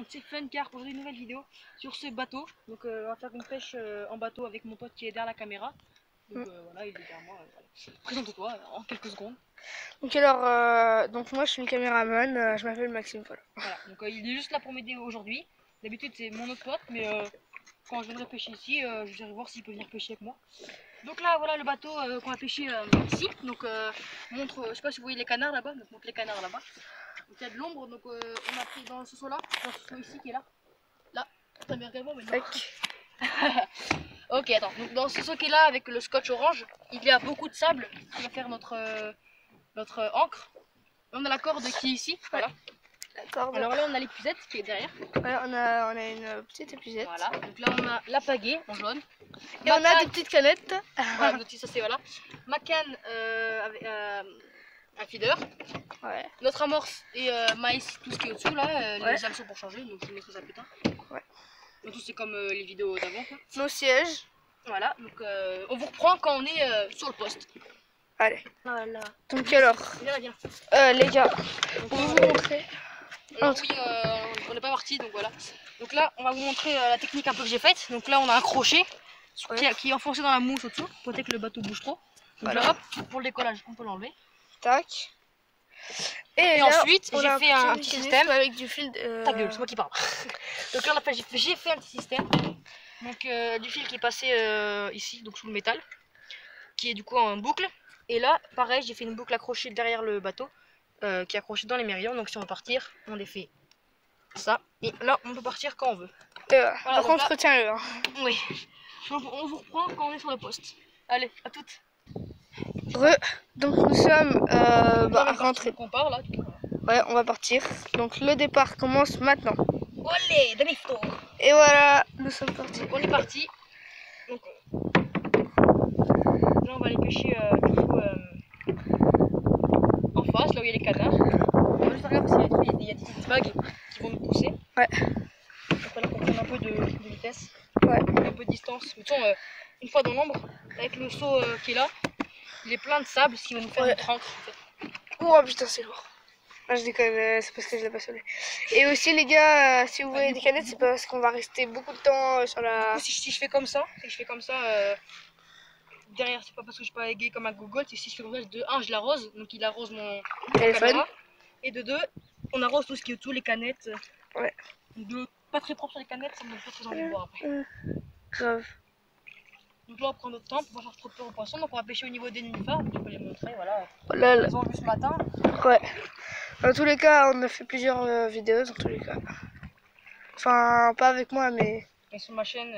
donc c'est Fun Car pour une nouvelle vidéo sur ce bateau. Donc on va faire une pêche en bateau avec mon pote qui est derrière la caméra. Donc voilà, il est derrière moi. Voilà. Présente-toi en quelques secondes. Donc alors, donc moi je suis une caméraman, je m'appelle Maxime. Voilà, donc il est juste là pour m'aider aujourd'hui. D'habitude c'est mon autre pote, mais quand je viendrai pêcher ici, je vais voir s'il peut venir pêcher avec moi. Donc là voilà le bateau qu'on va pêcher ici. Donc montre, je sais pas si vous voyez les canards là-bas, donc montre les canards là-bas. Donc il y a de l'ombre, donc on a pris dans ce seau là, dans ce seau ici qui est là. Là, t'as bien regardé mais non. Ok, attends, donc dans ce seau qui est là avec le scotch orange, il y a beaucoup de sable qui va faire notre encre. On a la corde qui est ici, voilà. D'accord. Alors là on a l'épuisette qui est derrière. Ouais, on a une petite épuisette. Voilà, donc là on a la pagaie en jaune. Et on a des petites canettes. Voilà, ça c'est voilà. Ma canne avec un feeder. Ouais. Notre amorce et maïs, tout ce qui est au-dessous là, les hameçons pour changer, donc je vous mettrai ça plus tard. Ouais. Donc tout c'est comme les vidéos d'avant quoi. Nos sièges. Voilà, donc on vous reprend quand on est sur le poste. Allez. Voilà. Donc alors, viens. les gars, Donc, pour vous montrer. Alors, oui, on n'est pas parti, donc voilà. Donc là, on va vous montrer la technique un peu que j'ai faite. Donc là, on a un crochet qui est enfoncé dans la mousse au-dessous pour éviter que le bateau bouge trop. Donc là, hop, pour le décollage, on peut l'enlever. Tac. Et là, ensuite, j'ai fait un petit système avec du fil. Ta gueule, c'est moi qui parle. Donc là, j'ai fait un petit système. Donc du fil qui est passé ici, donc sous le métal, qui est du coup en boucle. Et là, pareil, j'ai fait une boucle accrochée derrière le bateau, qui est accrochée dans les mérions. Donc si on veut partir, on les fait ça. Et là, on peut partir quand on veut. Voilà, par contre, retiens-le. Hein. Oui. Donc, on vous reprend quand on est sur le poste. Allez, à toutes. Donc nous sommes rentrés. On part là. Ouais, on va partir. Donc le départ commence maintenant. Olé, demi-tour. Et voilà, nous sommes partis. On est parti. Donc, là, on va aller pêcher du coup en face, là où il y a les canards. On va juste regarder parce qu'il y a des petites vagues qui vont nous pousser. Ouais. Il va falloir qu'on prenne un peu de vitesse. Ouais. Un peu de distance. Mais de toute façon, une fois dans l'ombre, avec le seau qui est là, il est plein de sable, ce qui va nous faire notre encre. En fait. Oh putain, c'est lourd. Ah, je déconne, c'est parce que je l'ai pas sonné. Et aussi les gars, si vous voyez des canettes, c'est parce qu'on va rester beaucoup de temps sur la... Du coup, si je fais comme ça, derrière, c'est pas parce que je suis pas aigué comme un Google, c'est si je fais comme ça, de 1, je l'arrose, donc il arrose mon téléphone. Et de 2, on arrose tout ce qui est autour, les canettes. Ouais. De pas très propre sur les canettes, ça me donne pas très envie de boire après. Grave. Donc là, on prend notre temps pour pas faire trop peur aux poissons, donc on va pêcher au niveau des nénuphars, je peux les montrer, voilà. Oh là là. Ils ont vu ce matin. Ouais. Dans tous les cas, on a fait plusieurs vidéos, dans tous les cas. Enfin, pas avec moi, mais... Et sur ma chaîne,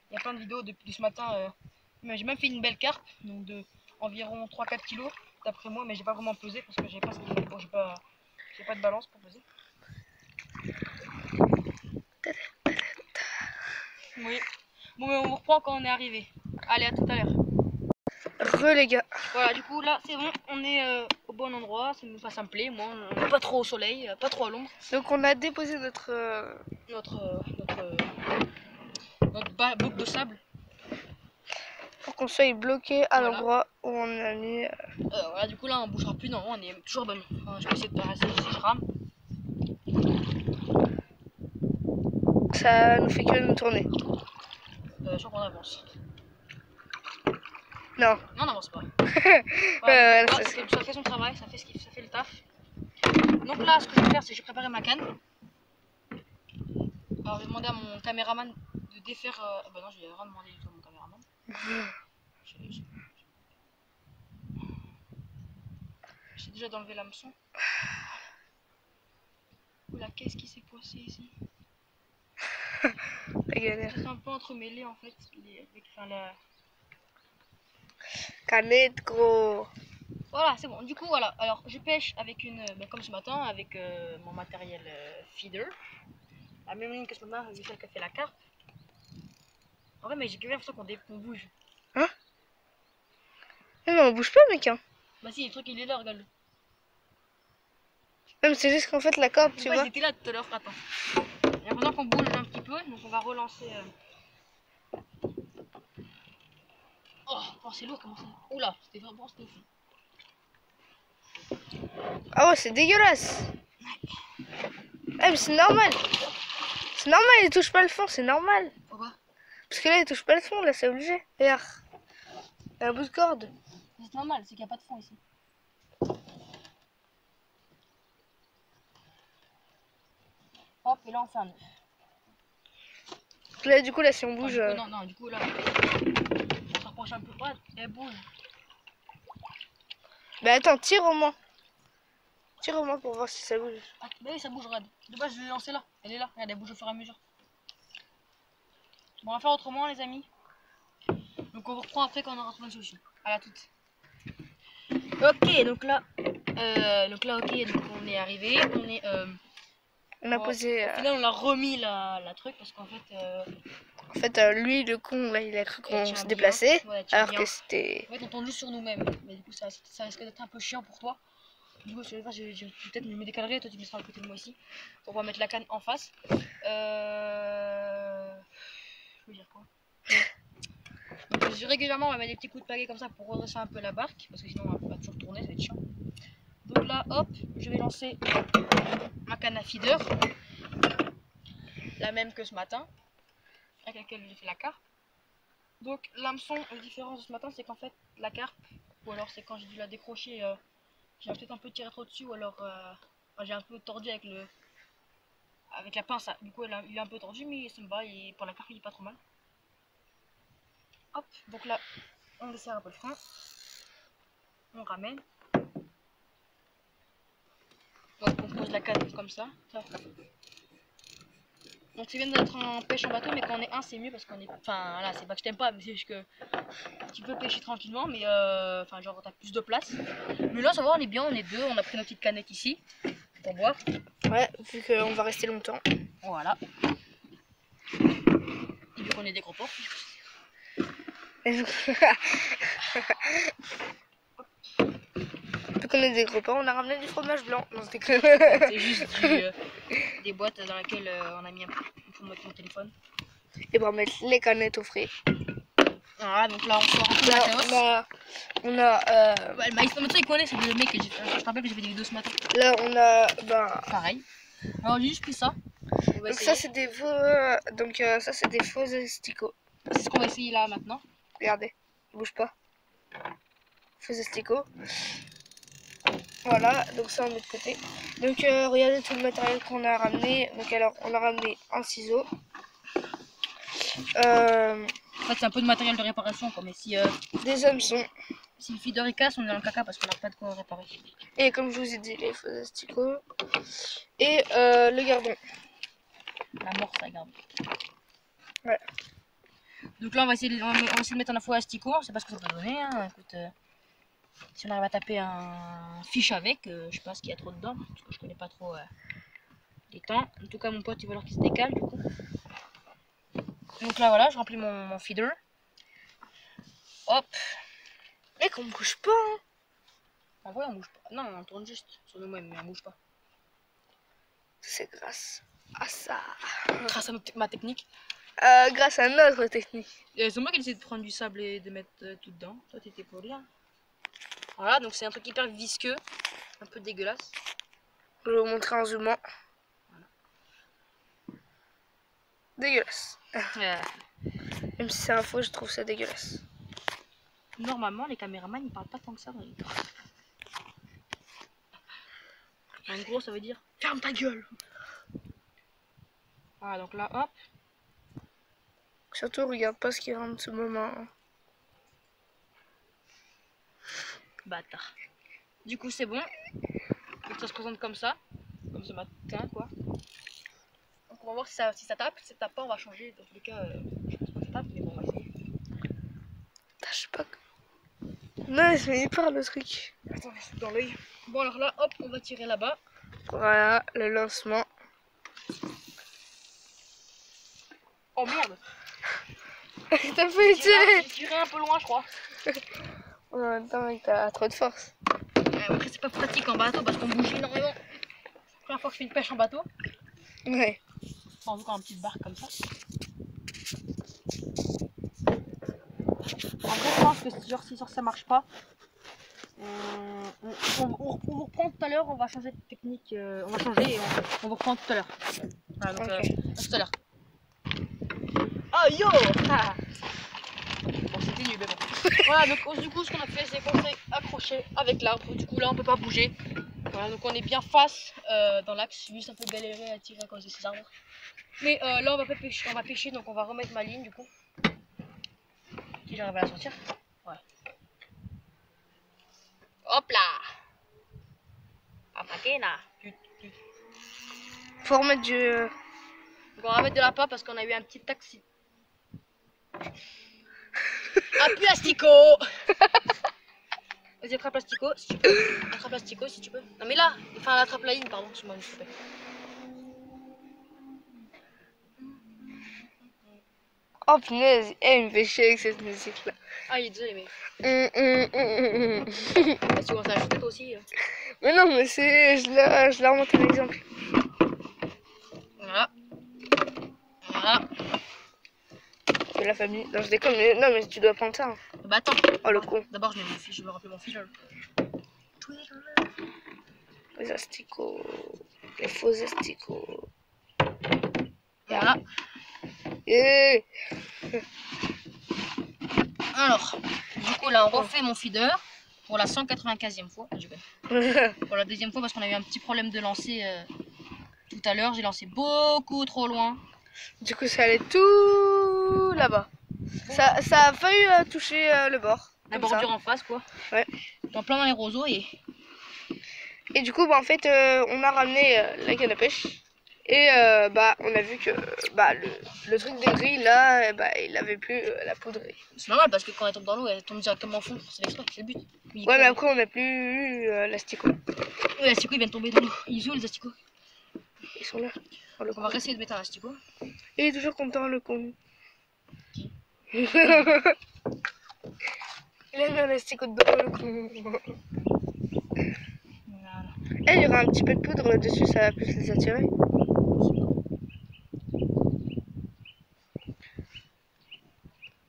il y a plein de vidéos depuis ce matin. J'ai même fait une belle carpe, donc de environ 3-4 kg d'après moi, mais j'ai pas vraiment pesé parce que j'ai pas, j'ai pas de balance pour peser. Oui. Bon, mais on vous reprend quand on est arrivé. Allez, à tout à l'heure. Les gars. Voilà, du coup là c'est bon, on est au bon endroit, ça me plaît, moi on n'est pas trop au soleil, pas trop à l'ombre. Donc on a déposé notre boucle de sable. Pour qu'on soit bloqué à l'endroit où on a mis... Voilà, du coup là on bougera plus, non, on est toujours bon. Enfin, je vais essayer de pas rester si je rame. Ça nous fait que nous tourner. Je crois qu'on avance. Non. Non, on n'avance pas. Ouais, ça fait son travail, ça fait le taf. Donc là, ce que je vais faire, c'est que je vais préparer ma canne. Alors, je vais demander à mon caméraman de défaire. Bah non, je vais rien demander du tout à mon caméraman. J'ai déjà d'enlever l'hameçon. Oula, qu'est-ce qui s'est coincé ici? La galère. C'est un peu entremêlé en fait. La... Canette, gros. Voilà, c'est bon. Du coup, voilà. Alors, je pêche avec comme ce matin, avec mon matériel feeder. La même ligne que ce matin, avec celle qui a fait la carpe. En vrai, mais j'ai l'impression qu'on bouge. Hein? Mais on bouge pas, mec. Hein. Bah si, le truc il est là, regarde-le. Même c'est juste qu'en fait la corde, tu vois. Ils étaient là tout à l'heure, attends. J'ai l'impression qu'on bouge un petit peu, donc on va relancer. Oh, c'est lourd comment ça. Oula, c'était vraiment fou. Ah ouais, c'est dégueulasse. Eh, mais c'est normal. C'est normal, il touche pas le fond, c'est normal. Pourquoi? Parce que là, il touche pas le fond, là, c'est obligé. Regarde. Il y a un bout de corde. C'est normal, c'est qu'il n'y a pas de fond ici. Hop, et là on fait un œuf. Donc là, du coup, là, si on Enfin, bouge. du coup, non, non, du coup là, on se rapproche un peu. Ouais, elle bouge. Bah attends, tire au moins. Tire au moins pour voir si ça bouge. Ah, bah oui, ça bouge, regarde. De base, je l'ai lancée là. Elle est là, regarde, elle bouge au fur et à mesure. Bon, on va faire autrement, les amis. Donc, on vous reprend après quand on aura trouvé une solution. À la toute. Ok, donc là, ok, donc on est arrivé. On est. On a Bon, posé. Au final, on a remis la truc parce qu'en fait. En fait, lui, le con, là, il a cru elle qu'on tient se bien. déplaçait. Ouais, elle tient Alors bien. que c'était. En fait, on tourne juste sur nous-mêmes. Mais du coup, ça risque d'être un peu chiant pour toi. Du coup, je vais peut-être me décalerai. Toi, tu me seras à côté de moi ici. On va mettre la canne en face. Je veux dire quoi? Donc, régulièrement, on va mettre des petits coups de pagaie comme ça pour redresser un peu la barque. Parce que sinon, on va toujours tourner, ça va être chiant. Donc là, hop, je vais lancer ma canne à feeder. La même que ce matin. Avec laquelle j'ai fait la carpe. Donc, l'hameçon, la différence de ce matin, c'est qu'en fait, la carpe, ou alors c'est quand j'ai dû la décrocher, j'ai peut-être un peu tiré trop dessus, ou alors j'ai un peu tordu avec la pince. Du coup, il est un peu tordu, mais ça me va. Et pour la carpe, il est pas trop mal. Hop, donc là, on desserre un peu le frein. On ramène. Donc, on pose la canne comme ça. Donc c'est bien d'être en pêche en bateau, mais quand on est un, c'est mieux parce qu'on est. Enfin, là, c'est pas que je t'aime pas, mais c'est juste que tu peux pêcher tranquillement, mais enfin, genre, t'as plus de place. Mais là, ça va, on est bien, on est deux. On a pris nos petites canettes ici pour boire. Ouais, vu qu'on va rester longtemps. Voilà. Et vu qu'on est des gros porcs. Vu qu'on est des gros porcs, on a ramené du fromage blanc. Non, c'était que. C'est juste des boîtes dans lesquelles on a mis un peu pour mettre mon téléphone. Et pour mettre les canettes au frais. Voilà, donc là, on sort un peu la carrosse. On a. Ouais, le maïs tomato, il connaît, c'est le mec que j'ai fait. Je te rappelle que j'ai fait des vidéos ce matin. Là, on a. Ben. Pareil. Alors, j'ai juste pris ça. On va Donc, essayer. ça, c'est des faux. Donc, ça, c'est des faux asticots. C'est ce qu'on va essayer là maintenant. Regardez, il bouge pas. Faux asticots. Voilà, donc ça on met de côté. Donc regardez tout le matériel qu'on a ramené. Donc alors on a ramené un ciseau. En fait, c'est un peu de matériel de réparation, quoi. Mais si Des hameçons. le feeder il casse, on est dans le caca parce qu'on n'a pas de quoi réparer. Et comme je vous ai dit, les faux asticots. Et le gardon. La mort, ça garde. Ouais. Donc là, on va essayer de mettre un faux asticot. On sait pas ce que ça peut donner. Hein. Écoute, si on arrive à taper un fiche avec, je sais pas ce qu'il y a trop dedans. Parce que je connais pas trop les temps. En tout cas, mon pote, il va falloir qu'il se décale du coup. Donc là, voilà, je remplis mon feeder. Hop. Mec, on bouge pas. Hein. En vrai, on bouge pas. Non, on tourne juste sur nous-mêmes, mais on bouge pas. C'est grâce à ça. Grâce à ma technique. Grâce à notre technique. C'est moi qui ai essayé de prendre du sable et de mettre tout dedans. Toi, t'étais pour rien. Voilà, donc c'est un truc hyper visqueux. Un peu dégueulasse. Je vais vous montrer en zoomant. Voilà. Dégueulasse. Même si c'est un faux, je trouve ça dégueulasse. Normalement, les caméramans, ils parlent pas tant que ça dans les... En gros, ça veut dire ferme ta gueule. Voilà, donc là, hop. Surtout, regarde pas ce qu'il y a en ce moment. Bâtard. Du coup, c'est bon. Donc, ça se présente comme ça. Comme ce matin, quoi. Donc, on va voir si ça tape. Si ça tape pas, on va changer. Dans tous les cas, je pense pas que ça tape, mais bon, on va essayer. Je sais pas. Non, il parle le truc. Attends, c'est dans l'œil. Bon, alors là, hop, on va tirer là-bas. Voilà, le lancement. Oh merde! T'as fait tirer. J'ai tiré un peu loin, je crois. En même temps, mec, t'as trop de force. Après, c'est pas pratique en bateau parce qu'on bouge énormément. C'est la première fois que je fais une pêche en bateau. Ouais. Enfin, en tout cas, en petite barque comme ça. En vrai, je pense que genre, si ça marche pas, on vous reprend tout à l'heure. On va changer de technique. On va changer et on vous reprend tout à l'heure. Voilà, donc Ok. à tout à l'heure. Oh yo ah. Bon, c'était nul, mais bon. Voilà, donc du coup, ce qu'on a fait, c'est qu'on s'est accroché avec l'arbre. Du coup, là, on peut pas bouger. Voilà, donc on est bien face dans l'axe. Juste un peu galéré à tirer à cause de ces arbres. Mais là, on va pêcher, donc on va remettre ma ligne, du coup. Si j'arrive à la sortir. Voilà. Hop là. Apakena. Faut remettre du. Donc on va mettre de la pâte parce qu'on a eu un petit taxi. Un plastico. Vas-y, attrape plastico si tu peux. Attrape plastico si tu peux. Non mais là, enfin attrape la ligne, pardon, je m'en suis trompé. Oh punaise, il me fait chier avec cette musique là. Ah, il est désolé, mais Mais bah, tu commences à acheter toi aussi. non, mais c'est. Je la remonte un exemple. Voilà. Voilà. De la famille. Non, je déconne, mais non, mais tu dois prendre ça. Hein. Bah attends. Oh le con. D'abord, je vais rappeler mon fil. Les asticots. Les faux asticots. Voilà. Et. Alors, du coup, là, on refait mon feeder pour la 195e fois. Pour la deuxième fois, parce qu'on a eu un petit problème de lancer tout à l'heure. J'ai lancé beaucoup trop loin. Du coup, ça allait tout là-bas. Ça a failli toucher le bord. La comme ça. bordure en face, quoi. Ouais. En plein dans les roseaux et. Et du coup, bah, en fait, on a ramené la canne à pêche. Et bah, on a vu que bah, le truc de grille là, bah, il avait plus la poudrerie. C'est normal parce que quand elle tombe dans l'eau, elle tombe directement au fond. C'est l'extrait, c'est le but. Ouais, mais après, on n'a plus eu l'asticot. Oui, les asticots ils viennent tomber dans l'eau. Ils sont où les asticots? Ils sont là. Oh, le On va essayer de mettre un asticot. Il est toujours content, le con. Qui? Il a mis un asticot dedans, le con. Voilà. Eh, il y aura un petit peu de poudre dessus, ça va plus les attirer.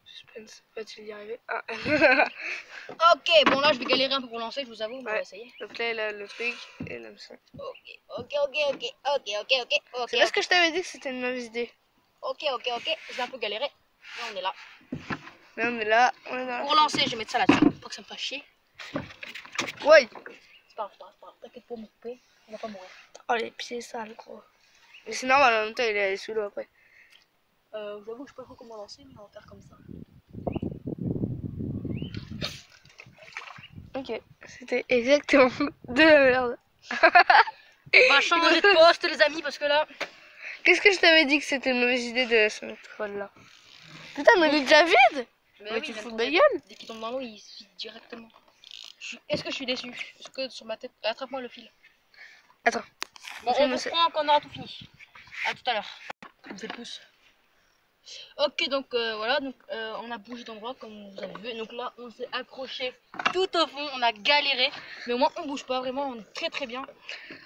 Suspense, va-t-il y arriver? Ah. Ok, bon là je vais galérer un peu pour lancer, je vous avoue, mais on va essayer. Donc là, il a le truc et l'hameçon. Ok. C'est parce que je t'avais dit que c'était une mauvaise idée. Ok. J'ai un peu galéré, mais on est là. Là, on est là, on est dans la... Pour lancer, je vais mettre ça là-dessus, pour que ça me fasse chier. Ouais. C'est pas grave, t'inquiète pas, mon coupé, on va pas mourir. Oh, les pieds sales, gros. Mais c'est normal, en même temps, il est allé sous l'eau après. J'avoue que je sais pas trop comment lancer, mais on va faire comme ça. Ok, c'était exactement de la merde. On va changer de poste, les amis, parce que là. Qu'est-ce que je t'avais dit que c'était une mauvaise idée de se mettre là? Putain, mais il est déjà vide! Mais tu te fous de ma gueule? Dès qu'il tombe dans l'eau, il se vide directement. Est-ce que je suis déçu? Est-ce que sur ma tête. Attrape-moi le fil. Attends. Bon, on reprend quand on aura tout fini. A tout à l'heure. Je me fais le pouce. Ok, donc voilà, donc on a bougé d'endroit comme vous avez vu. Donc là, on s'est accroché tout au fond, on a galéré, mais au moins on bouge pas vraiment, on est très bien.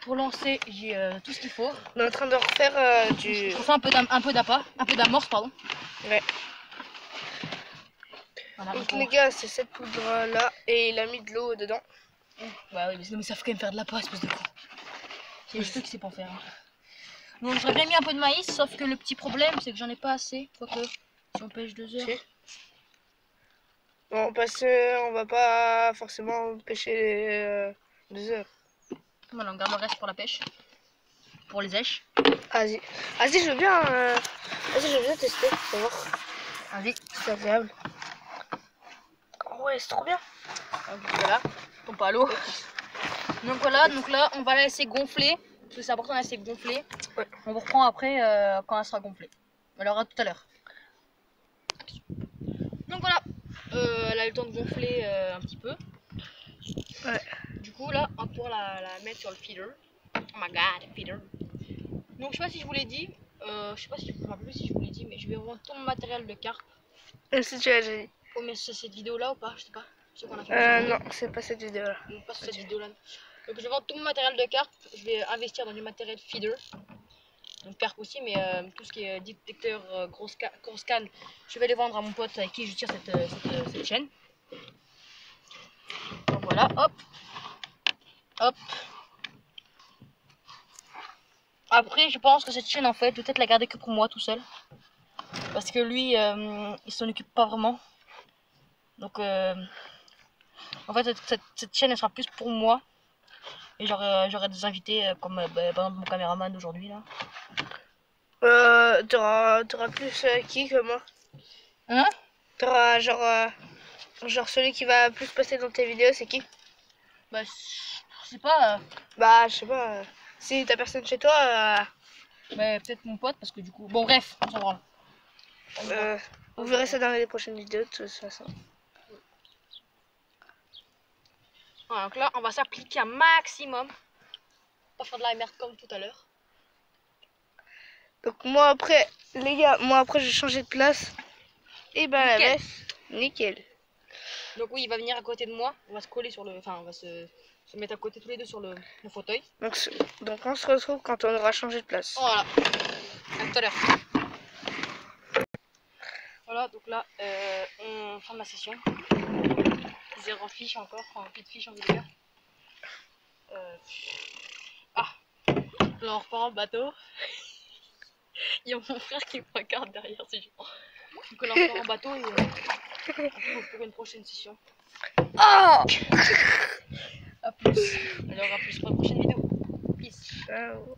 Pour lancer, j'ai tout ce qu'il faut. On est en train de refaire du... On fait un peu d'amorce, pardon. Ouais. Voilà, Donc les gars, c'est cette poudre là et il a mis de l'eau dedans. Bah oui, mais ça fait quand même faire de la pâte, espèce de con. C'est juste qui sait pas en faire. Hein. Bon, j'aurais bien mis un peu de maïs, sauf que le petit problème, c'est que j'en ai pas assez. Quoique, si on pêche 2 heures. Bon, parce qu'on va pas forcément pêcher 2 heures. Voilà, on garde le reste pour la pêche. Pour les èches. Vas-y. Vas-y, je veux bien... Vas-y, je veux bien tester, pour voir. Vas-y. C'est agréable. Oh ouais, c'est trop bien. Donc voilà, tombe pas à l'eau. Donc voilà, donc là, on va la laisser gonfler. Parce que c'est important de la laisser gonfler. Ouais. On vous reprend après quand elle sera gonflée. Alors à tout à l'heure. Donc voilà, elle a eu le temps de gonfler un petit peu. Ouais. Du coup là, on pourra la mettre sur le feeder. Oh my god, feeder. Donc je sais pas si je vous l'ai dit, je sais pas si je me rappelle plus si je vous l'ai dit, mais je vais revendre tout mon matériel de carpe. Si tu l'as déjà dit. Oh mais c'est cette vidéo là ou pas? Je sais pas. Je sais qu'on a fait Non, c'est pas cette vidéo là. pas sur cette vidéo là. Donc je vais vendre tout mon matériel de carpe, je vais investir dans du matériel feeder. Donc carpe aussi, mais tout ce qui est détecteur, gros scan, je vais les vendre à mon pote avec qui je tire cette chaîne. Donc voilà, hop. Hop. Après, je pense que cette chaîne, en fait, je vais peut-être la garder que pour moi tout seul. Parce que lui, il s'en occupe pas vraiment. Donc, en fait, cette chaîne, elle sera plus pour moi. Et j'aurai des invités comme par exemple mon caméraman d'aujourd'hui là. T'auras plus qui que moi? Hein? T'auras genre celui qui va plus passer dans tes vidéos, c'est qui? Bah, je sais pas. Bah, je sais pas. Si t'as personne chez toi, Bah, peut-être mon pote parce que du coup. Bon, bref, on s'en branle. vous verrez ça dans les prochaines vidéos de toute façon. Voilà, donc là, on va s'appliquer un maximum. Pas faire de la merde comme tout à l'heure. Donc moi après, les gars, j'ai changé de place. Et ben la Nickel. veste, nickel. Donc oui, il va venir à côté de moi. On va se coller sur le. Enfin, on va se mettre à côté tous les deux sur le fauteuil. Donc on se retrouve quand on aura changé de place. Voilà. À tout à l'heure. Voilà, donc là, on ferme la session. 0 fiche encore, enfin, plus de fiche en vidéo. Ah, là on repart en bateau. Il y a mon frère qui me regarde derrière, c'est genre. Donc là on repart en bateau et on se retrouve pour une prochaine session. Oh A plus. Alors à plus pour une prochaine vidéo. Peace. Ciao.